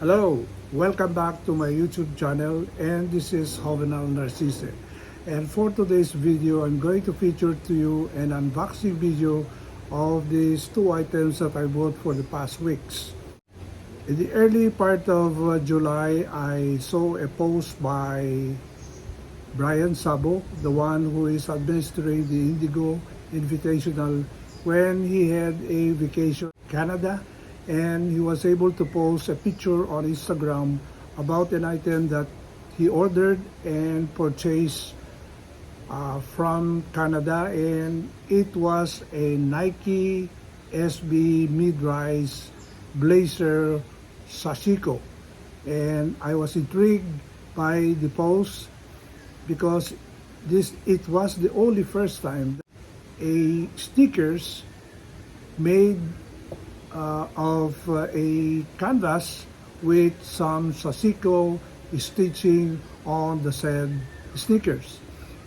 Hello, welcome back to my YouTube channel, and this is Jovenal Narcisse. And for today's video, I'm going to feature to you an unboxing video of these two items that I bought for the past weeks. In the early part of July, I saw a post by Brian Sabo, the one who is administering the Indigo Invitational, when he had a vacation in Canada, and he was able to post a picture on Instagram about an item that he ordered and purchased from Canada, and it was a Nike SB mid-rise blazer Sashiko. And I was intrigued by the post because it was the only first time a sneakers made of a canvas with some Sashiko stitching on the said sneakers.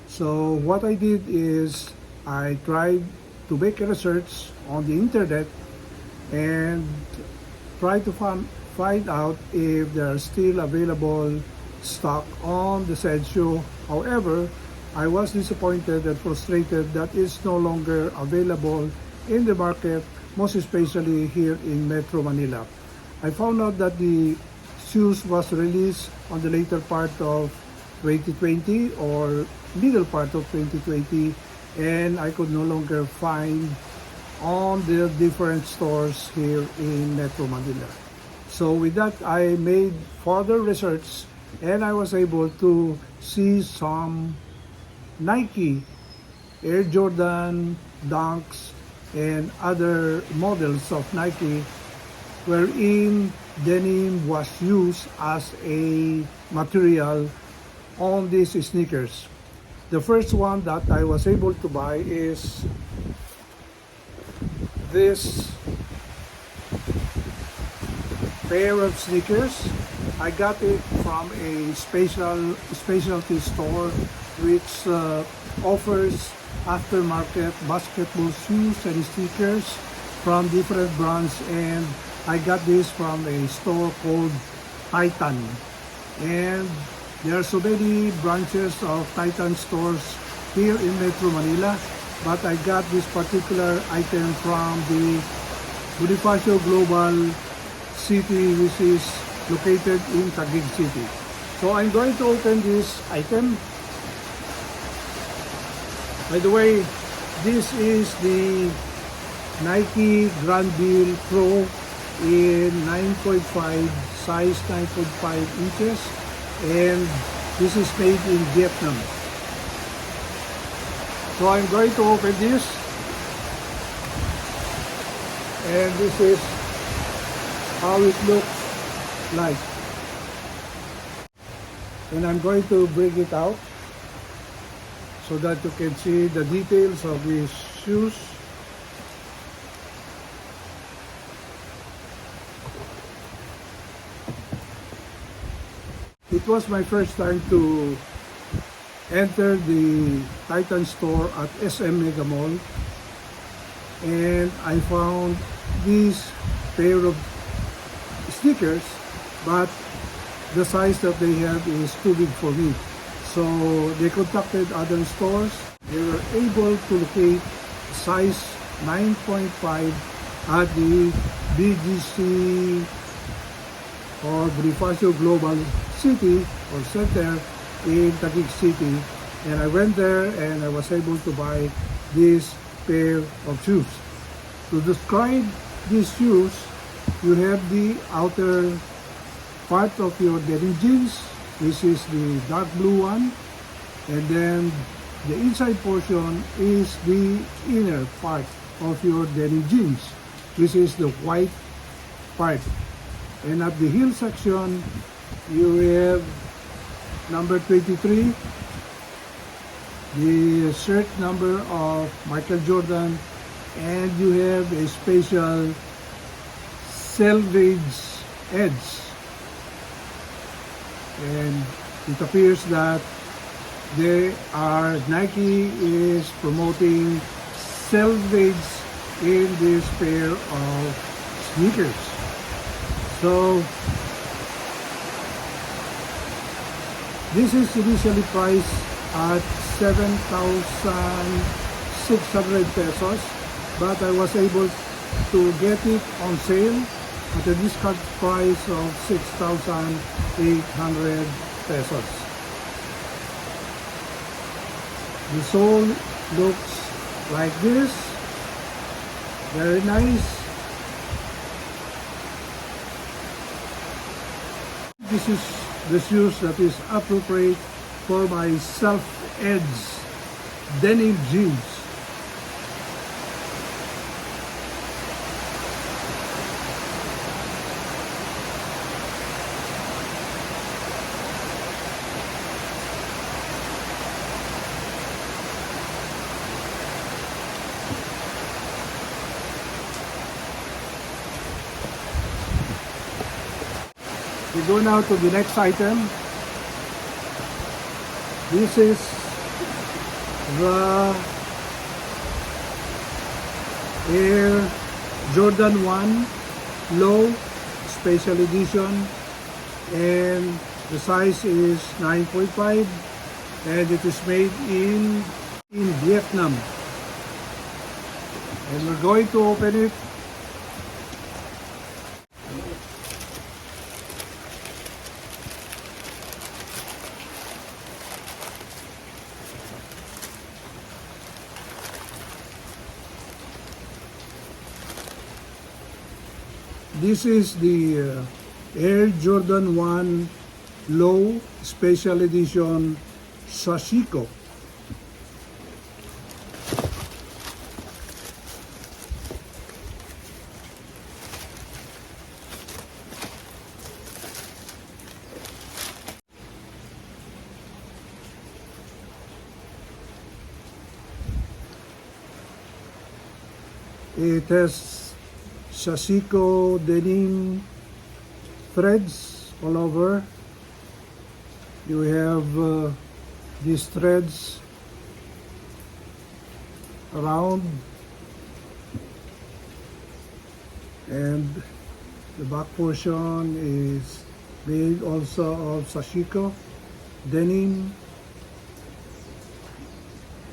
So what I did is I tried to make a research on the internet and try to find out if there are still available stock on the said shoe. However, I was disappointed and frustrated that it's no longer available in the market, most especially here in Metro Manila. I found out that the shoes was released on the later part of 2020 or middle part of 2020, and I could no longer find on the different stores here in Metro Manila. So with that, I made further research and I was able to see some Nike Air Jordan Dunks and other models of Nike wherein denim was used as a material on these sneakers. The first one that I was able to buy is this pair of sneakers. I got it from a specialty store which offers aftermarket basketball shoes and sneakers from different brands, and I got this from a store called Titan. And there are so many branches of Titan stores here in Metro Manila, but I got this particular item from the Bonifacio Global City, which is located in Taguig City. So I'm going to open this item. By the way, this is the Nike Grandville Pro in 9.5, size 9.5 inches, and this is made in Vietnam. So I'm going to open this, and this is how it looks like. And I'm going to bring it out so that you can see the details of these shoes. It was my first time to enter the Titan store at SM Mega Mall, and I found this pair of sneakers, but the size that they have is too big for me. So they contacted other stores. They were able to locate size 9.5 at the BGC or Bonifacio Global City or Center in Taguig City. And I went there and I was able to buy this pair of shoes. To describe these shoes, you have the outer part of your denim jeans. This is the dark blue one, and then the inside portion is the inner part of your denim jeans. This is the white part. And at the heel section, you have number 23, the shirt number of Michael Jordan, and you have a special Selvedge edge. And it appears that Nike is promoting Selvedge in this pair of sneakers. So This is initially priced at 7,600 pesos, but I was able to get it on sale at a discount price of 6,800 pesos. The sole looks like this, very nice. This is the shoes that is appropriate for my Selvedge denim jeans. We go now to the next item. This is the Air Jordan 1 Low Special Edition, and the size is 9.5, and it is made in Vietnam. And we're going to open it. This is the Air Jordan 1 Low Special Edition Sashiko. It has Sashiko denim threads all over. You have these threads around, and the back portion is made also of Sashiko denim.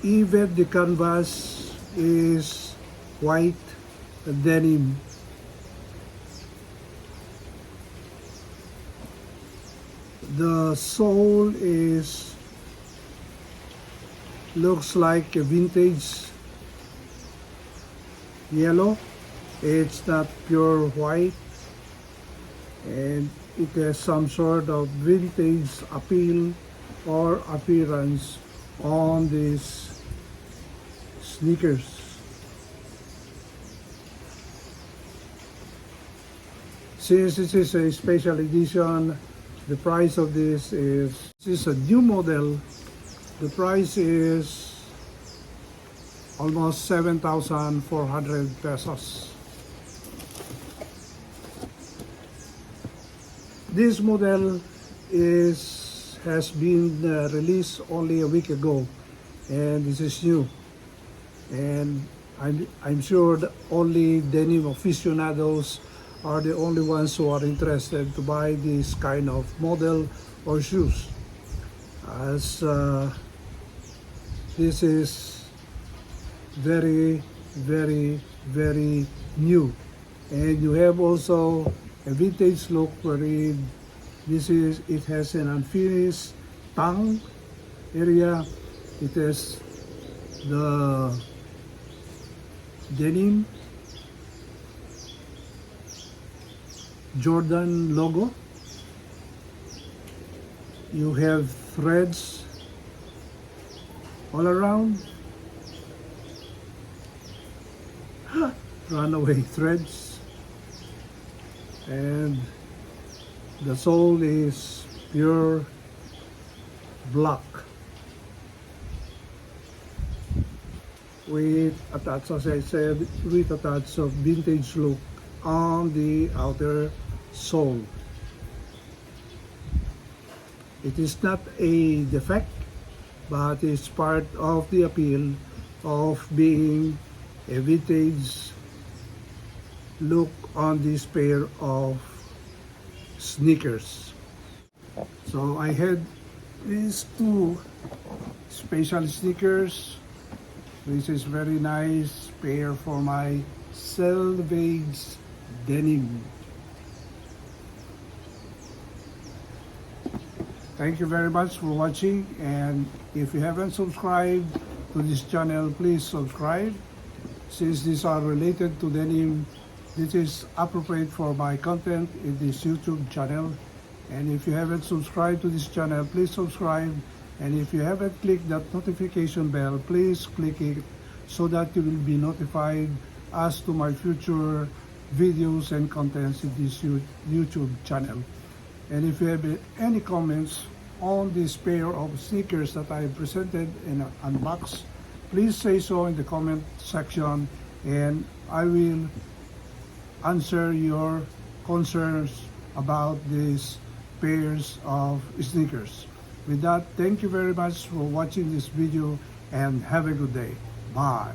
Even the canvas is white denim. The sole looks like a vintage yellow. It's not pure white, and it has some sort of vintage appeal or appearance on these sneakers. Since this is a special edition, the price of this is a new model. The price is almost 7,400 pesos. This model has been released only a week ago, and this is new. And I'm sure that only denim aficionados are the only ones who are interested to buy this kind of model or shoes, as this is very, very, very new. And you have also a vintage look wherein it has an unfinished tongue area. It has the denim Jordan logo. You have threads all around, runaway threads, and the sole is pure black with a touch, as I said, with a touch of vintage look on the outer sole. It is not a defect, but it's part of the appeal of being a vintage look on this pair of sneakers. So I had these two special sneakers. This is very nice pair for my Selvedge Denim. Thank you very much for watching, and if you haven't subscribed to this channel, please subscribe. Since these are related to denim, this is appropriate for my content in this YouTube channel. And if you haven't subscribed to this channel, please subscribe. And if you haven't clicked that notification bell, please click it so that you will be notified as to my future videos and contents in this YouTube channel. And if you have any comments on this pair of sneakers that I presented and unboxed, please say so in the comment section, and I will answer your concerns about these pairs of sneakers. With that, thank you very much for watching this video and have a good day. Bye.